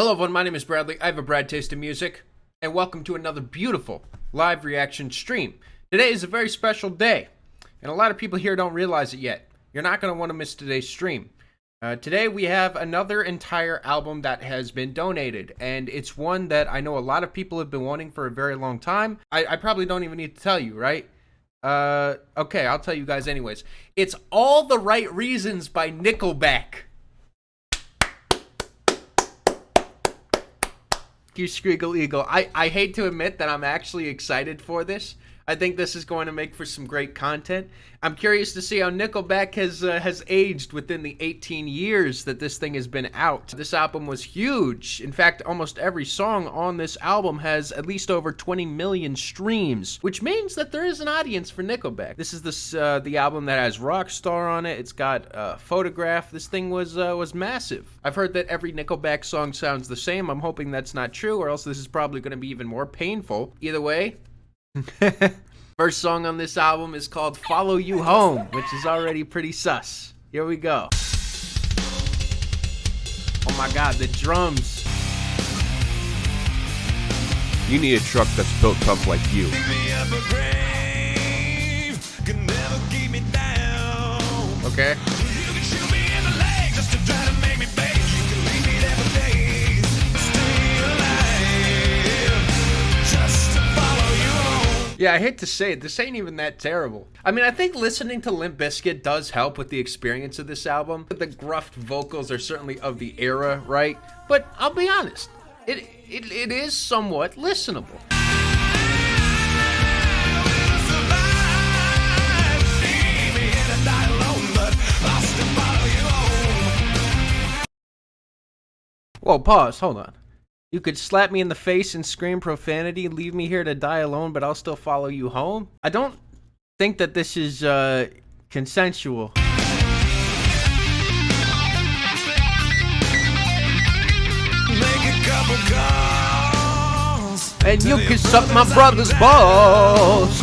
Hello everyone, my name is Bradley. I have a Brad taste in music, and welcome to another beautiful live reaction stream. Today is a very special day, and a lot of people here don't realize it yet. You're not going to want to miss today's stream. Today we have another entire album that has been donated, and it's one that I know a lot of people have been wanting for a very long time. I probably don't even need to tell you, right? Okay, I'll tell you guys anyways. It's All the Right Reasons by Nickelback. You Skriggle Eagle. I hate to admit that I'm actually excited for this. I think this is going to make for some great content. I'm curious to see how Nickelback has aged within the 18 years that this thing has been out. This album was huge. In fact, almost every song on this album has at least over 20 million streams, which means that there is an audience for Nickelback. This is the album that has Rockstar on it. It's got Photograph. This thing was massive. I've heard that every Nickelback song sounds the same. I'm hoping that's not true, or else this is probably going to be even more painful. Either way, first song on this album is called Follow You Home, which is already pretty sus. Here we go. Oh my god, the drums. You need a truck that's built tough like you. Okay. Yeah, I hate to say it, this ain't even that terrible. I mean, I think listening to Limp Bizkit does help with the experience of this album. The gruff vocals are certainly of the era, right? But I'll be honest, it is somewhat listenable. Whoa, pause, hold on. You could slap me in the face and scream profanity, leave me here to die alone, but I'll still follow you home? I don't think that this is, consensual. Make a couple calls, and you can suck my brother's balls.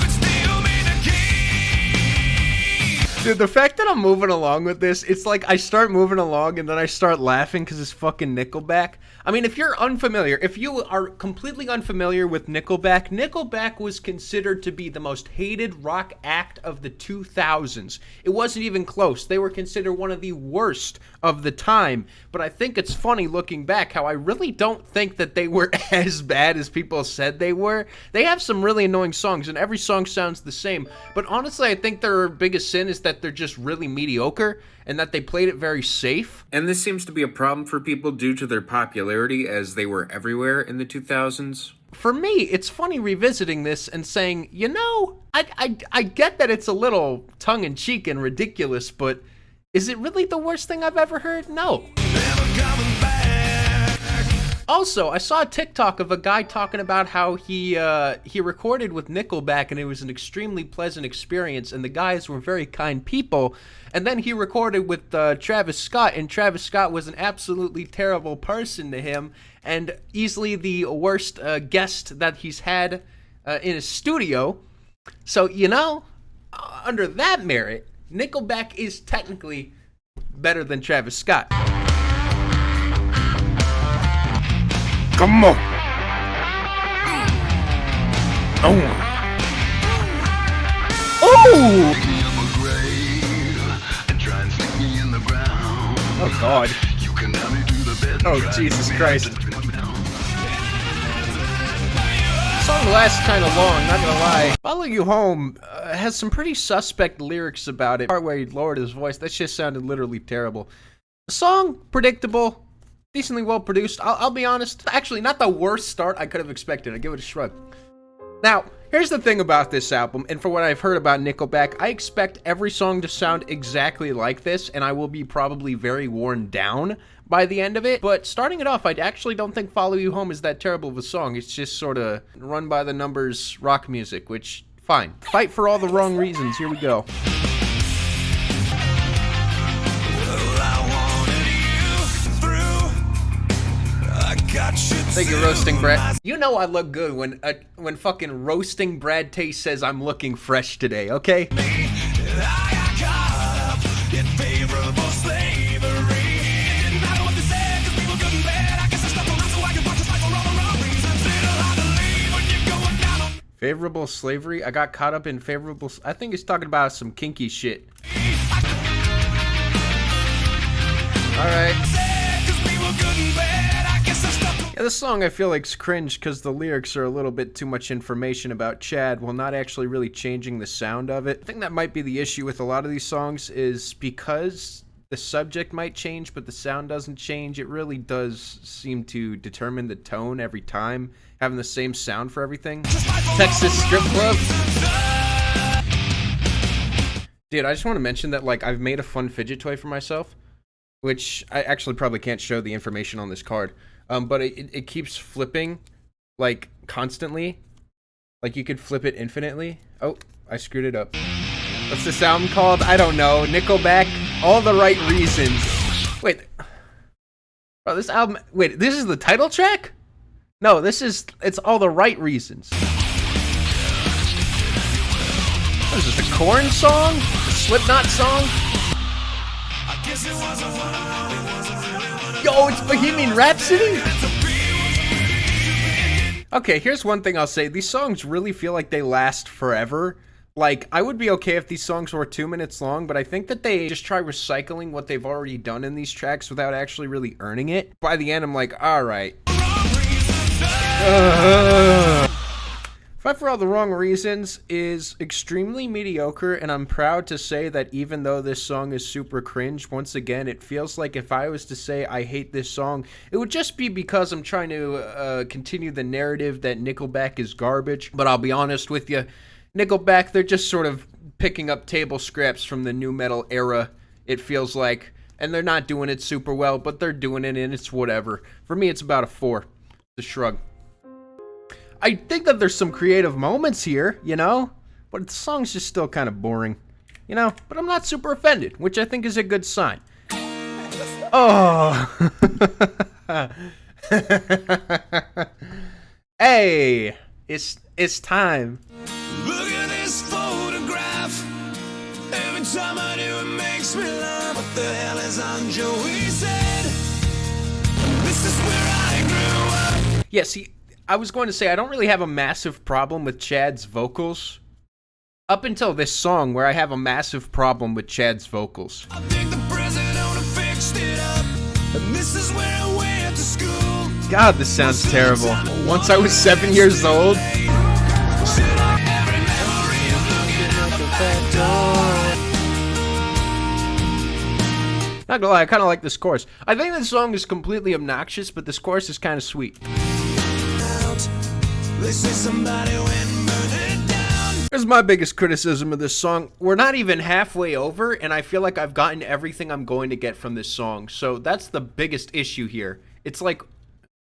Dude, the fact that I'm moving along with this, it's like I start moving along and then I start laughing because it's fucking Nickelback. I mean, if you're unfamiliar, if you are completely unfamiliar with Nickelback, Nickelback was considered to be the most hated rock act of the 2000s. It wasn't even close. They were considered one of the worst of the time. But I think it's funny looking back how I really don't think that they were as bad as people said they were. They have some really annoying songs and every song sounds the same. But honestly, I think their biggest sin is that they're just really mediocre and that they played it very safe. And this seems to be a problem for people due to their popularity as they were everywhere in the 2000s. For me, it's funny revisiting this and saying, you know, I get that it's a little tongue-in-cheek and ridiculous, but is it really the worst thing I've ever heard? No. Also, I saw a TikTok of a guy talking about how he recorded with Nickelback and it was an extremely pleasant experience and the guys were very kind people. And then he recorded with Travis Scott, and Travis Scott was an absolutely terrible person to him and easily the worst guest that he's had in his studio. So, you know, under that merit, Nickelback is technically better than Travis Scott. Come on. Oh. Oh! Oh God. Oh Jesus Christ. The song lasts kind of long, not gonna lie. Follow You Home has some pretty suspect lyrics about it. The part where he lowered his voice, that shit sounded literally terrible. The song, predictable, decently well produced. I'll be honest. Actually, not the worst start I could have expected. I give it a shrug. Now, here's the thing about this album, and for what I've heard about Nickelback, I expect every song to sound exactly like this, and I will be probably very worn down by the end of it. But starting it off, I actually don't think Follow You Home is that terrible of a song. It's just sort of run-by-the-numbers rock music, which, fine. Fight for all the wrong reasons. Here we go. Thank you, Roasting Brad. You know I look good when fucking Roasting Brad Taste says I'm looking fresh today, okay? Favorable slavery? I got caught up in favorable... I think he's talking about some kinky shit. Alright. Yeah, this song I feel like's cringe because the lyrics are a little bit too much information about Chad while not actually really changing the sound of it. I think that might be the issue with a lot of these songs is because the subject might change but the sound doesn't change. It really does seem to determine the tone every time, having the same sound for everything. Texas Strip Club. Dude, I just want to mention that, like, I've made a fun fidget toy for myself, which I actually probably can't show the information on this card. But it keeps flipping, like, constantly. Like, you could flip it infinitely. Oh, I screwed it up. What's this album called? I don't know. Nickelback? All the Right Reasons. Wait. Oh, this album... Wait, this is the title track? No, it's All the Right Reasons. What is this, a Korn song? A Slipknot song? Yo, it's Bohemian Rhapsody? Okay, here's one thing I'll say. These songs really feel like they last forever. Like, I would be okay if these songs were 2 minutes long, but I think that they just try recycling what they've already done in these tracks without actually really earning it. By the end, I'm like, alright. Fight for All the Wrong Reasons is extremely mediocre, and I'm proud to say that even though this song is super cringe, once again, it feels like if I was to say I hate this song, it would just be because I'm trying to continue the narrative that Nickelback is garbage. But I'll be honest with you, Nickelback, they're just sort of picking up table scraps from the nu metal era, it feels like, and they're not doing it super well, but they're doing it, and it's whatever. For me, it's about a 4. It's a shrug. I think that there's some creative moments here, you know? But the song's just still kind of boring, you know? But I'm not super offended, which I think is a good sign. Oh. Hey, it's time. Look at this photograph. Every time I do, it makes me laugh. What the hell is on Joey said? This is where I grew up. Yeah, see, I was going to say, I don't really have a massive problem with Chad's vocals. Up until this song, where I have a massive problem with Chad's vocals. I think the president would have fixed it up. And this is where I went to school. God, this sounds terrible. Once I was 7 years old. Not gonna lie, I kind of like this chorus. I think this song is completely obnoxious, but this chorus is kind of sweet. They say somebody went and burned it down. Here's my biggest criticism of this song. We're not even halfway over, and I feel like I've gotten everything I'm going to get from this song. So that's the biggest issue here. It's like,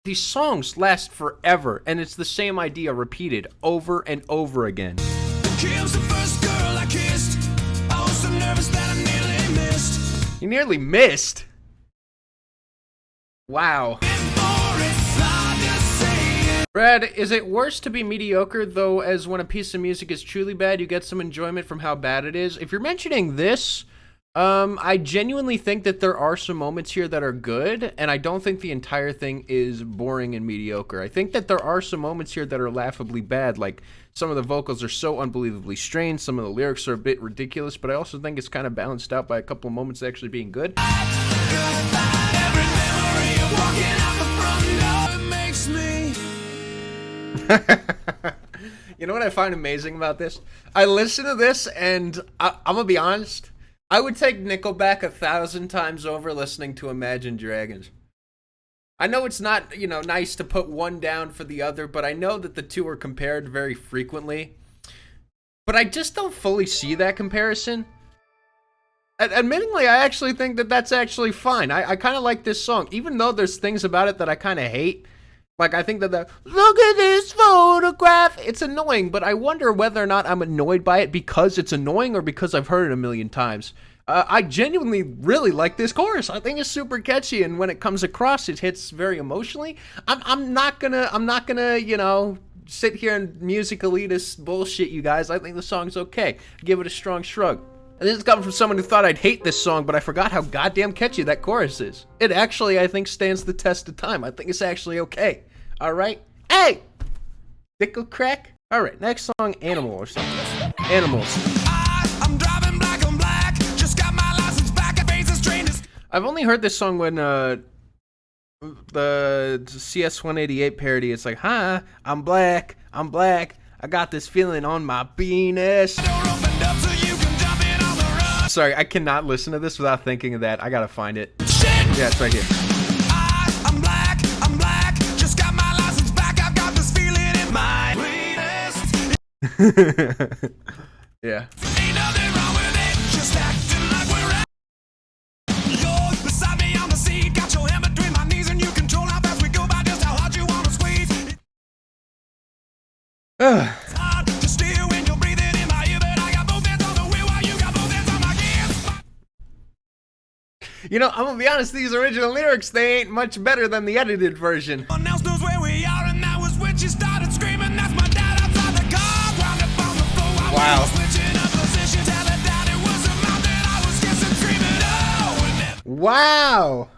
these songs last forever, and it's the same idea repeated over and over again. Kim's the first girl I kissed. I was so nervous that I nearly missed. You nearly missed? Wow. Brad, is it worse to be mediocre, though, as when a piece of music is truly bad, you get some enjoyment from how bad it is? If you're mentioning this, I genuinely think that there are some moments here that are good, and I don't think the entire thing is boring and mediocre. I think that there are some moments here that are laughably bad, like some of the vocals are so unbelievably strained, some of the lyrics are a bit ridiculous, but I also think it's kind of balanced out by a couple of moments actually being good. Every memory of walking out the front door makes me. You know what I find amazing about this? I listen to this, and I'm gonna be honest, I would take Nickelback 1,000 times over listening to Imagine Dragons. I know it's not, you know, nice to put one down for the other, but I know that the two are compared very frequently. But I just don't fully see that comparison. Admittingly, I actually think that that's actually fine. I kind of like this song, even though there's things about it that I kind of hate. Like, I think that look at this photograph, it's annoying, but I wonder whether or not I'm annoyed by it because it's annoying or because I've heard it a million times. I genuinely really like this chorus. I think it's super catchy, and when it comes across, it hits very emotionally. I'm not gonna, you know, sit here and music elitist bullshit you guys. I think the song's okay. Give it a strong shrug. And this is coming from someone who thought I'd hate this song, but I forgot how goddamn catchy that chorus is. It actually, I think, stands the test of time. I think it's actually okay. Alright? Hey! Dickelback? All right, next song, Animal or something. Animals. I'm driving black on black. Just got my license back. I face a strain. I've only heard this song when the CS 188 parody. It's like, huh, I'm black. I got this feeling on my penis. Sorry, I cannot listen to this without thinking of that. I gotta find it. Shit. Yeah, it's right here. I'm black. Just got my license back. I've got this feeling in my penis. Yeah. Ain't nothing wrong with it. Just acting like we're at. You're beside me on the seat. Got your hand between my knees and you control how fast we go by. Just how hard you wanna squeeze. It's hard to steer when you're breathing in my ear, but I got both hands on the wheel while you got both hands on my gears. You know, I'm gonna be honest, these original lyrics, they ain't much better than the edited version. No one else knows where we are, and that was when she started screaming. That's my dad outside the car, wound up on the floor while Wow. we were switching up positions. Tell her dad it was a mouth that I was kissing, screaming, oh, and then Wow.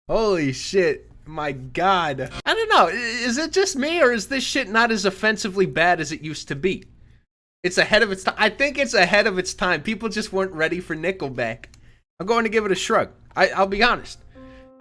Holy shit. My God. I don't know. Is it just me, or is this shit not as offensively bad as it used to be? It's ahead of its time. I think it's ahead of its time. People just weren't ready for Nickelback. I'm going to give it a shrug. I'll be honest.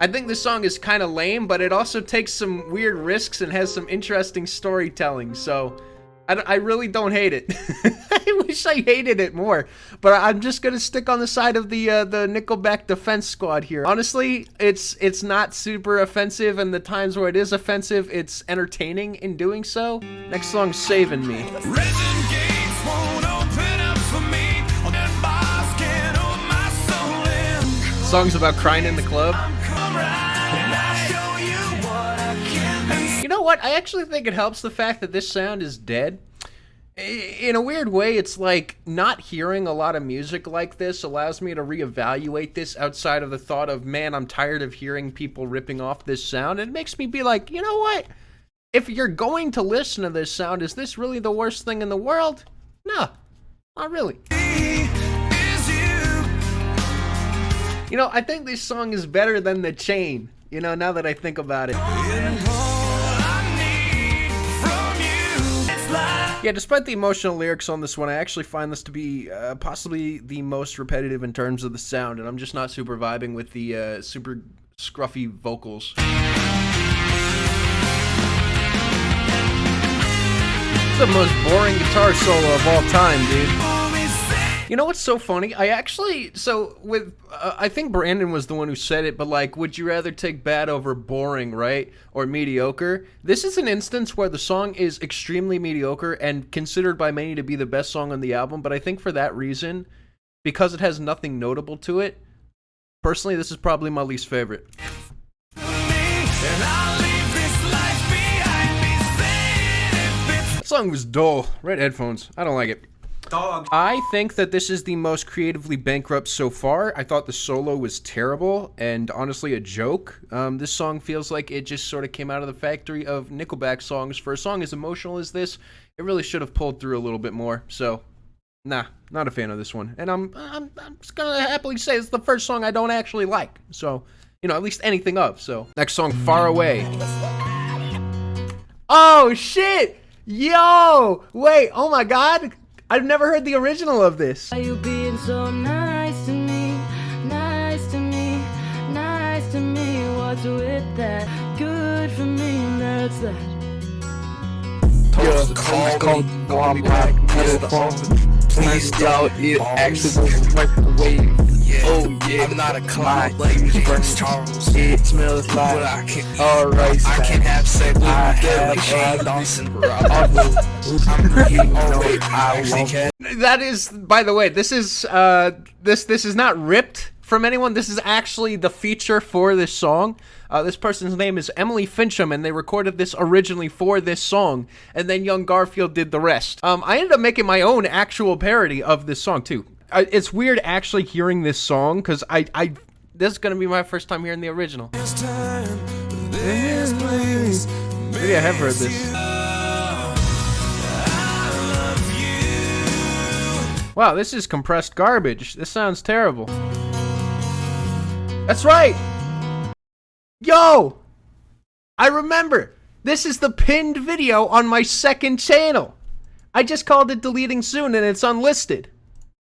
I think this song is kind of lame, but it also takes some weird risks and has some interesting storytelling. So I really don't hate it. I wish I hated it more, but I'm just gonna stick on the side of the Nickelback defense squad here. Honestly, it's not super offensive, and the times where it is offensive, it's entertaining in doing so. Next song, "Savin' Me." Resin gates won't open up for me. On that boss can't hold my soul in. Song's about crying in the club. Come right and I'll show you what I can be. You know what? I actually think it helps the fact that this sound is dead. In a weird way, it's like not hearing a lot of music like this allows me to reevaluate this outside of the thought of, man, I'm tired of hearing people ripping off this sound. It makes me be like, you know what? If you're going to listen to this sound, is this really the worst thing in the world? No, not really. Is you. You know, I think this song is better than The Chain, you know, now that I think about it. And all I need from you. It's like Yeah, despite the emotional lyrics on this one, I actually find this to be possibly the most repetitive in terms of the sound, and I'm just not super vibing with the super scruffy vocals. It's the most boring guitar solo of all time, dude. You know what's so funny? I think Brandon was the one who said it, but like, would you rather take bad over boring, right? Or mediocre? This is an instance where the song is extremely mediocre and considered by many to be the best song on the album, but I think for that reason, because it has nothing notable to it, personally, this is probably my least favorite. That song was dull. Red headphones. I don't like it. I think that this is the most creatively bankrupt so far. I thought the solo was terrible and honestly a joke. This song feels like it just sort of came out of the factory of Nickelback songs. For a song as emotional as this, it really should have pulled through a little bit more. So, nah, not a fan of this one. And I'm just gonna happily say it's the first song I don't actually like. So, you know, at least anything of. So, next song, "Far Away." Oh shit! Yo! Wait, oh my god! I've never heard the original of this. Why you being so nice to me, nice to me, nice to me? What's with that? Good for me, that's that. Please doubt it actually was microwave. Oh yeah, I'm not a clown like Prince Charles. It smells like but I can alright. I can have sex with my head like Shane Dawson. That is, by the way, this is not ripped from anyone. This is actually the feature for this song. This person's name is Emily Fincham, and they recorded this originally for this song, and then Young Garfield did the rest. I ended up making my own actual parody of this song too. It's weird actually hearing this song because this is gonna be my first time hearing the original. Maybe I have heard this. Wow, this is compressed garbage. This sounds terrible. That's right! Yo! I remember! This is the pinned video on my second channel. I just called it deleting soon and it's unlisted.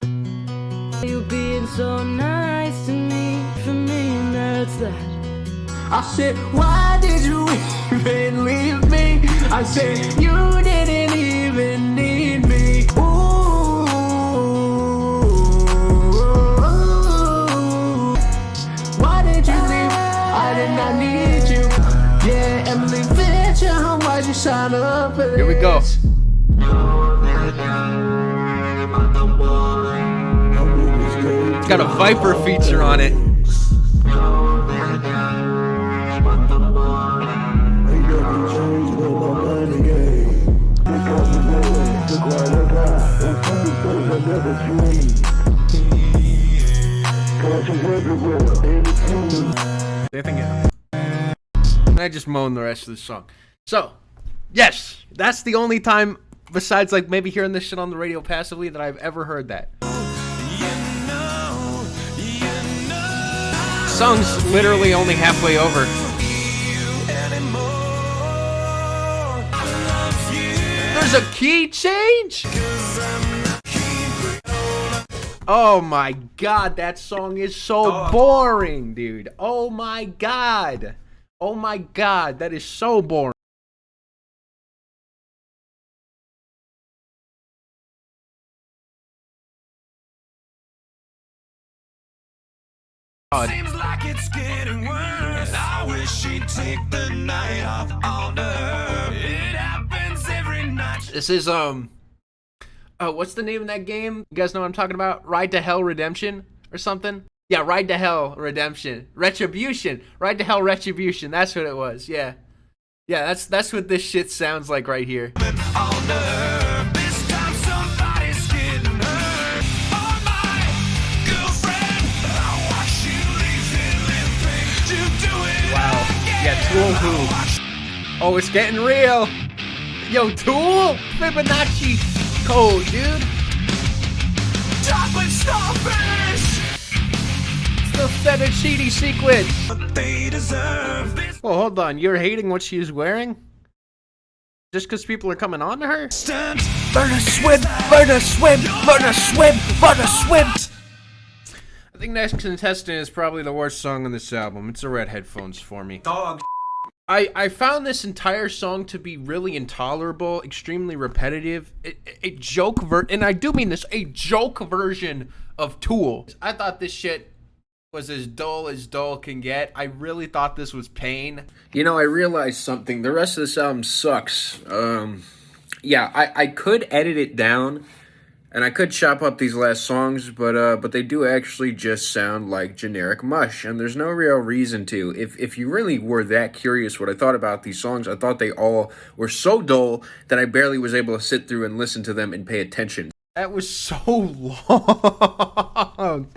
You being so nice to me, for me, and that's that. I said, why did you even leave me? I said, you didn't even need me. Ooh, why did you leave? I did not need you. Yeah, Emily Fincher, why'd you sign up for this? Here we go. It's got a Viper feature on it. I just moan the rest of the song. So, yes, that's the only time, besides like maybe hearing this shit on the radio passively, that I've ever heard that. Song's literally only halfway over. There's a key change? Oh my god, that song is so boring, dude. Oh my god. Oh my god, that is so boring. Seems like it's getting worse. I wish she'd take the night off on her. It happens every night. This is what's the name of that game? You guys know what I'm talking about? Ride to Hell Redemption or something? Yeah, Ride to Hell Redemption. Retribution. Ride to Hell Retribution. That's what it was. Yeah. Yeah, that's what this shit sounds like right here. On her. This time somebody's getting hurt. Oh my girlfriend, I watch you easily think to do it. Wow. Yeah, Tool who? Oh, it's getting real. Yo, Tool? Fibonacci code, dude. Chocolate starfish. The fettuccine sequence. But they deserve this. Oh, hold on. You're hating what she's wearing? Just because people are coming on to her? Stunt. Learn to swim, learn to swim, learn to swim, learn to swim. I think Next Contestant is probably the worst song on this album. It's the red headphones for me. Dog. I found this entire song to be really intolerable, extremely repetitive, a joke and I do mean this, a joke version of Tool. I thought this shit was as dull can get. I really thought this was pain. You know, I realized something. The rest of this album sucks. Yeah, I could edit it down, and I could chop up these last songs, but they do actually just sound like generic mush, and there's no real reason to. If you really were that curious what I thought about these songs, I thought they all were so dull that I barely was able to sit through and listen to them and pay attention. That was so long.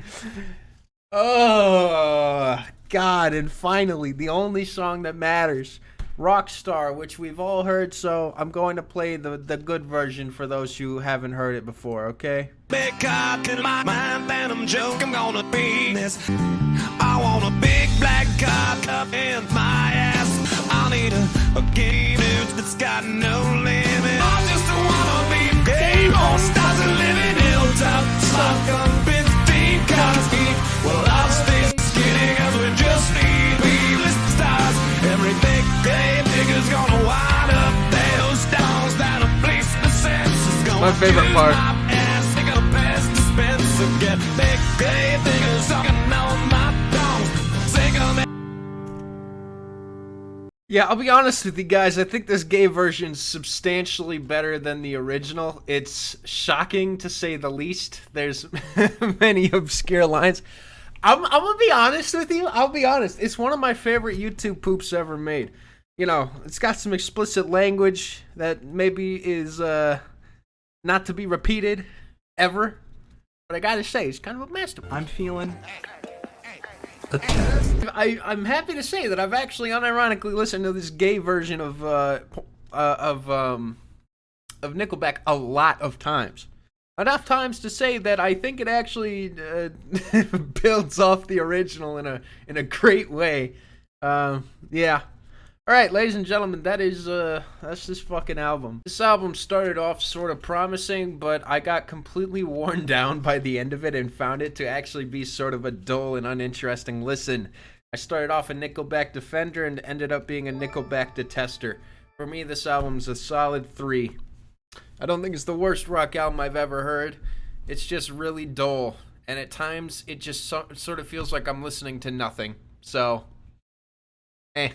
Oh, God. And finally, the only song that matters, Rockstar, which we've all heard, so I'm going to play the good version for those who haven't heard it before, okay? Big cock in my mind, and I'm joking, I'm gonna be this. I want a big black cock up in my ass. I need a gay dude that's got no limit. I just wanna be gay on stars and living hilltop. Stuck on 15 cars deep. Well, I'll stay skinny cause we just need B-list stars. Every big gay nigga's gonna wind up those stars that a police the senses gonna My favorite part. Get big gay niggas talking on my dome. Sing 'em. Yeah, I'll be honest with you guys. I think this gay version's substantially better than the original. It's shocking to say the least. There's many obscure lines. I'm gonna be honest with you. I'll be honest. It's one of my favorite YouTube poops ever made. You know, it's got some explicit language that maybe is not to be repeated ever. But I gotta say, it's kind of a masterpiece. I'm feeling I'm happy to say that I've actually unironically listened to this gay version of Nickelback a lot of times. Enough times to say that I think it actually builds off the original in a great way. Yeah. All right, ladies and gentlemen, that's this fucking album. This album started off sort of promising, but I got completely worn down by the end of it and found it to actually be sort of a dull and uninteresting listen. I started off a Nickelback defender and ended up being a Nickelback detester. For me, this album's a solid 3. I don't think it's the worst rock album I've ever heard. It's just really dull, and at times it just sort of feels like I'm listening to nothing. So, eh.